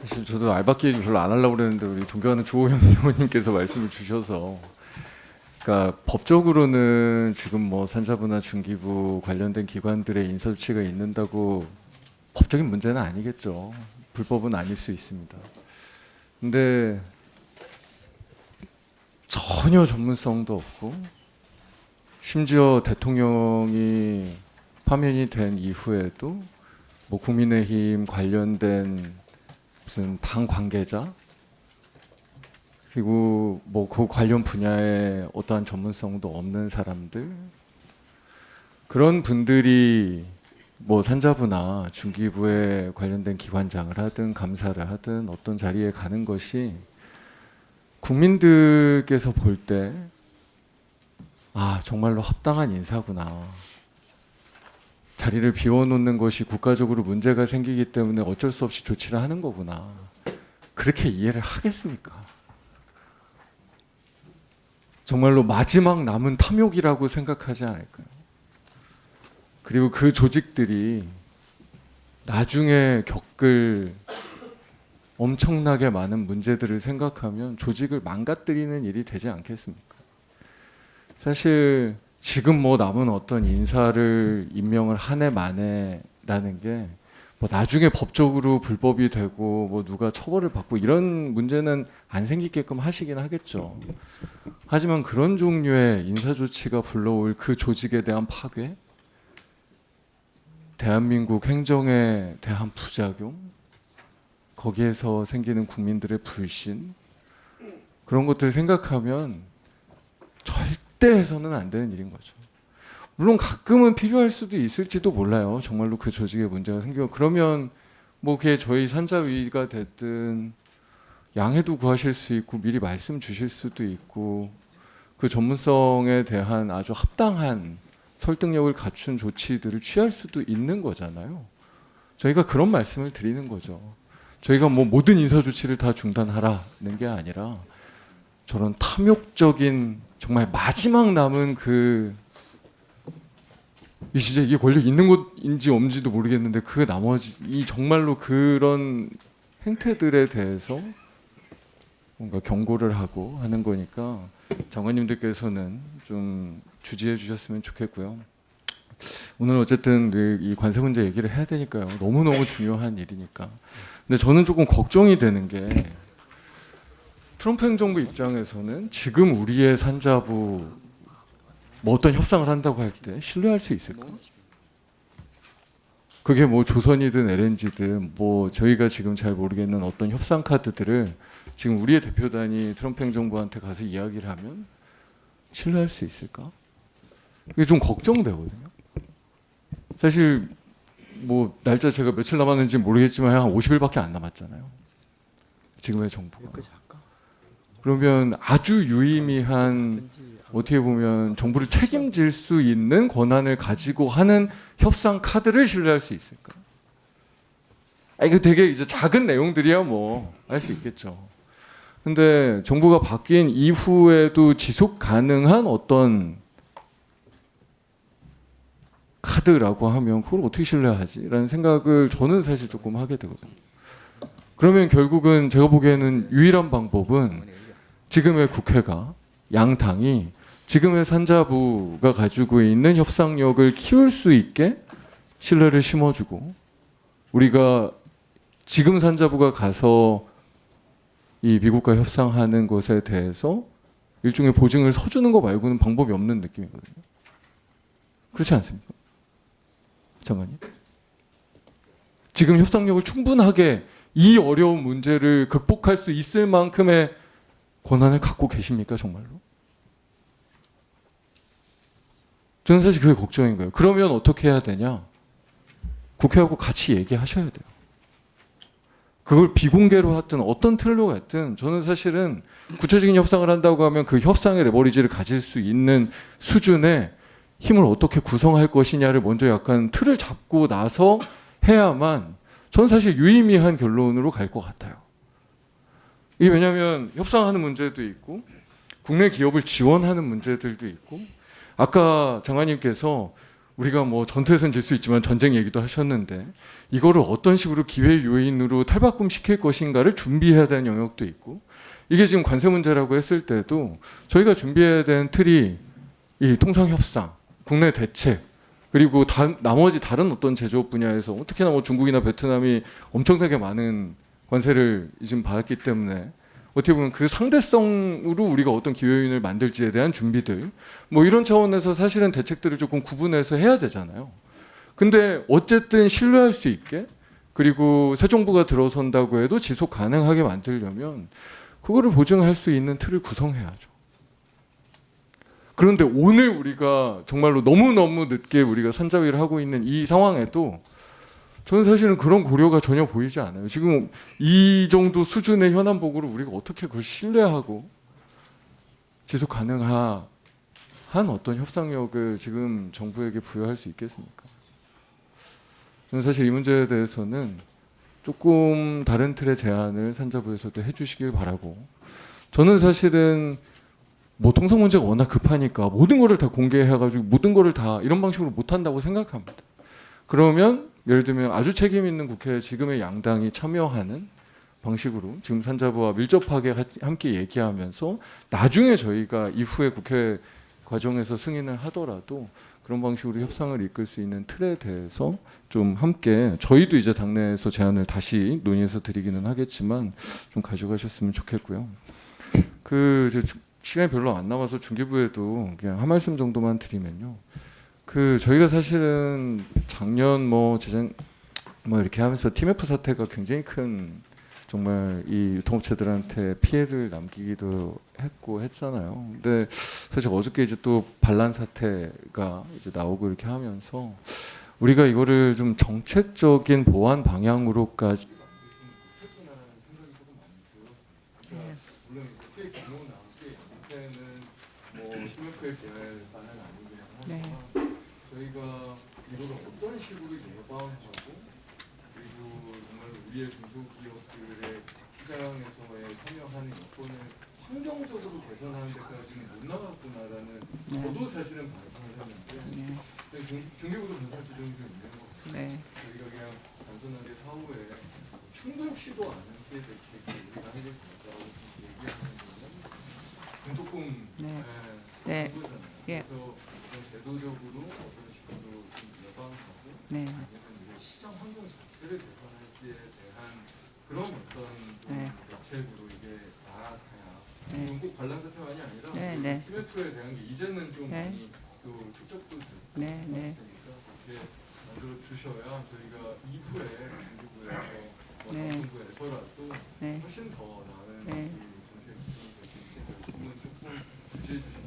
사실 저도 알바끼리 별로 안 하려고 그랬는데 우리 존경하는 조호영 의원님께서 말씀을 주셔서, 그러니까 법적으로는 지금 뭐 산자부나 중기부 관련된 기관들의 인사 조치가 있는다고 법적인 문제는 아니겠죠. 불법은 아닐 수 있습니다. 근데 전혀 전문성도 없고, 심지어 대통령이 파면이 된 이후에도 뭐 국민의힘 관련된 무슨 당 관계자, 그리고 뭐 그 관련 분야에 어떠한 전문성도 없는 사람들, 그런 분들이 뭐 산자부나 중기부에 관련된 기관장을 하든 감사를 하든 어떤 자리에 가는 것이 국민들께서 볼 때 정말로 합당한 인사구나, 자리를 비워놓는 것이 국가적으로 문제가 생기기 때문에 어쩔 수 없이 조치를 하는 거구나, 그렇게 이해를 하겠습니까? 정말로 마지막 남은 탐욕이라고 생각하지 않을까요? 그리고 그 조직들이 나중에 겪을 엄청나게 많은 문제들을 생각하면 조직을 망가뜨리는 일이 되지 않겠습니까? 사실 지금 뭐 남은 어떤 인사를 임명을 한 해 만에라는 게 뭐 나중에 법적으로 불법이 되고 뭐 누가 처벌을 받고 이런 문제는 안 생기게끔 하시긴 하겠죠. 하지만 그런 종류의 인사 조치가 불러올 그 조직에 대한 파괴, 대한민국 행정에 대한 부작용, 거기에서 생기는 국민들의 불신, 그런 것들을 생각하면 절대 해서는 안 되는 일인 거죠. 물론 가끔은 필요할 수도 있을지도 몰라요. 정말로 그 조직에 문제가 생기고, 그러면 뭐 그게 저희 산자위가 됐든 양해도 구하실 수 있고 미리 말씀 주실 수도 있고, 그 전문성에 대한 아주 합당한 설득력을 갖춘 조치들을 취할 수도 있는 거잖아요. 저희가 그런 말씀을 드리는 거죠. 저희가 뭐 모든 인사 조치를 다 중단하라는 게 아니라 저런 탐욕적인 정말 마지막 남은 진짜 이게 권력 있는 곳인지 없는지도 모르겠는데 그 나머지 이 정말로 그런 행태들에 대해서 뭔가 경고를 하고 하는 거니까 장관님들께서는 좀 주지해 주셨으면 좋겠고요. 오늘 어쨌든 이 관세 문제 얘기를 해야 되니까요. 너무너무 중요한 일이니까. 근데 저는 조금 걱정이 되는 게, 트럼프 행정부 입장에서는 지금 우리의 산자부 뭐 어떤 협상을 한다고 할 때 신뢰할 수 있을까? 그게 뭐 조선이든 LNG든 뭐 저희가 지금 잘 모르겠는 어떤 협상 카드들을 지금 우리의 대표단이 트럼프 행정부한테 가서 이야기를 하면 신뢰할 수 있을까? 이게 좀 걱정되거든요. 사실 뭐 날짜 제가 며칠 남았는지 모르겠지만 한 50일밖에 안 남았잖아요. 지금의 정부가. 그러면 아주 유의미한, 어떻게 보면 정부를 책임질 수 있는 권한을 가지고 하는 협상 카드를 신뢰할 수 있을까? 이거 되게 이제 작은 내용들이야 뭐 알 수 있겠죠. 근데 정부가 바뀐 이후에도 지속 가능한 어떤 카드라고 하면 그걸 어떻게 신뢰하지라는 생각을 저는 사실 조금 하게 되거든요. 그러면 결국은 제가 보기에는 유일한 방법은 지금의 국회가, 양당이 지금의 산자부가 가지고 있는 협상력을 키울 수 있게 신뢰를 심어주고, 우리가 지금 산자부가 가서 이 미국과 협상하는 것에 대해서 일종의 보증을 서주는 거 말고는 방법이 없는 느낌이거든요. 그렇지 않습니까? 장관님? 지금 협상력을 충분하게 이 어려운 문제를 극복할 수 있을 만큼의 권한을 갖고 계십니까, 정말로? 저는 사실 그게 걱정인 거예요. 그러면 어떻게 해야 되냐? 국회하고 같이 얘기하셔야 돼요. 그걸 비공개로 하든 어떤 틀로 갔든, 저는 사실은 구체적인 협상을 한다고 하면 그 협상의 레버리지를 가질 수 있는 수준의 힘을 어떻게 구성할 것이냐를 먼저 약간 틀을 잡고 나서 해야만 저는 사실 유의미한 결론으로 갈 것 같아요. 이게 왜냐하면 협상하는 문제도 있고 국내 기업을 지원하는 문제들도 있고, 아까 장관님께서 우리가 뭐 전투에선 질 수 있지만 전쟁 얘기도 하셨는데 이거를 어떤 식으로 기회 요인으로 탈바꿈 시킬 것인가를 준비해야 되는 영역도 있고 이게 지금 관세 문제라고 했을 때도 저희가 준비해야 되는 틀이 이 통상협상, 국내 대책 그리고 나머지 다른 어떤 제조업 분야에서 특히나 뭐 중국이나 베트남이 엄청나게 많은 관세를 지금 받았기 때문에 어떻게 보면 그 상대성으로 우리가 어떤 기회요인을 만들지에 대한 준비들 뭐 이런 차원에서 사실은 대책들을 조금 구분해서 해야 되잖아요. 근데 어쨌든 신뢰할 수 있게 그리고 새 정부가 들어선다고 해도 지속 가능하게 만들려면 그거를 보증할 수 있는 틀을 구성해야죠. 그런데 오늘 우리가 정말로 너무너무 늦게 우리가 선자위를 하고 있는 이 상황에도 저는 사실은 그런 고려가 전혀 보이지 않아요. 지금 이 정도 수준의 현안 보고를 우리가 어떻게 그걸 신뢰하고 지속 가능한 어떤 협상력을 지금 정부에게 부여할 수 있겠습니까? 저는 사실 이 문제에 대해서는 조금 다른 틀의 제안을 산자부에서도 해주시길 바라고 저는 사실은 뭐 통상 문제가 워낙 급하니까 모든 거를 다 공개해가지고 모든 거를 다 이런 방식으로 못한다고 생각합니다. 그러면 예를 들면 아주 책임 있는 국회에 지금의 양당이 참여하는 방식으로 지금 산자부와 밀접하게 함께 얘기하면서 나중에 저희가 이후에 국회 과정에서 승인을 하더라도 그런 방식으로 협상을 이끌 수 있는 틀에 대해서 좀 함께 저희도 이제 당내에서 제안을 다시 논의해서 드리기는 하겠지만 좀 가져가셨으면 좋겠고요. 시간이 별로 안 남아서 중기부에도 그냥 한 말씀 정도만 드리면요. 저희가 사실은 작년 재정 이렇게 하면서 TMF 사태가 굉장히 큰 정말 이 유통업체들한테 피해를 남기기도 했고 했잖아요. 근데 사실 어저께 이제 또 반란 사태가 이제 나오고 이렇게 하면서 우리가 이거를 좀 정책적인 보완 방향으로까지 물론 꽤 규모나 꽤 형태는 심각하게 대화는 아니긴 하지만 저희가 이거를 어떤 식으로 예방하고 그리고 정말 우리의 중소기업들의 시장에서의 참여하는 여건을 환경적으로 개선하는 데까지는 못 나갔구나라는 저도 사실은 반성했는데 중기부도 분석 지점이 좀 있는 것 같아요. 저희가 그냥 단순하게 사후에 충돌치도 않은 피해 대책이 우리가 해야 될 거라고 얘기하는 거는 조금 그거잖아요. 그래서 제도적으로 어떤 식으로 좀 예방하고 아니면 이게 시장 환경 자체를 개선할지에 대한 그런 어떤 대책으로 이게 나아가야 꼭 반란 사태만이 아니라 TMF에 대한 게 이제는 좀 많이 또 축적도 되고 그러니까 그렇게 만들어 주셔야 저희가 이후에 정부에서 정부에서라도 훨씬 더 나은 정책 구성이 될 수 있으니까 조금은 주시해 주십시오.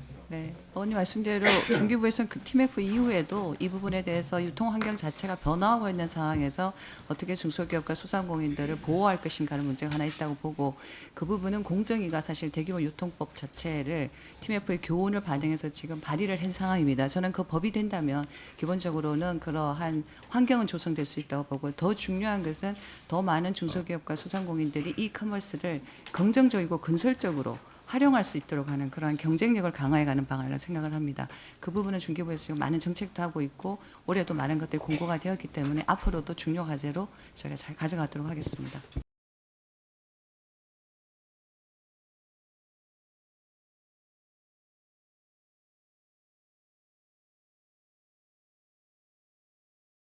의원님 말씀대로 중기부에서는 그 TMF 이후에도 이 부분에 대해서 유통 환경 자체가 변화하고 있는 상황에서 어떻게 중소기업과 소상공인들을 보호할 것인가는 문제가 하나 있다고 보고 그 부분은 공정위가 사실 대규모 유통법 자체를 TMF의 교훈을 반영해서 지금 발의를 한 상황입니다. 저는 그 법이 된다면 기본적으로는 그러한 환경은 조성될 수 있다고 보고 더 중요한 것은 더 많은 중소기업과 소상공인들이 이 커머스를 긍정적이고 건설적으로 활용할 수 있도록 하는 그러한 경쟁력을 강화해가는 방안이라고 생각을 합니다. 그 부분은 중기부에서 지금 많은 정책도 하고 있고 올해도 많은 것들이 공고가 되었기 때문에 앞으로도 중요 과제로 저희가 잘 가져가도록 하겠습니다.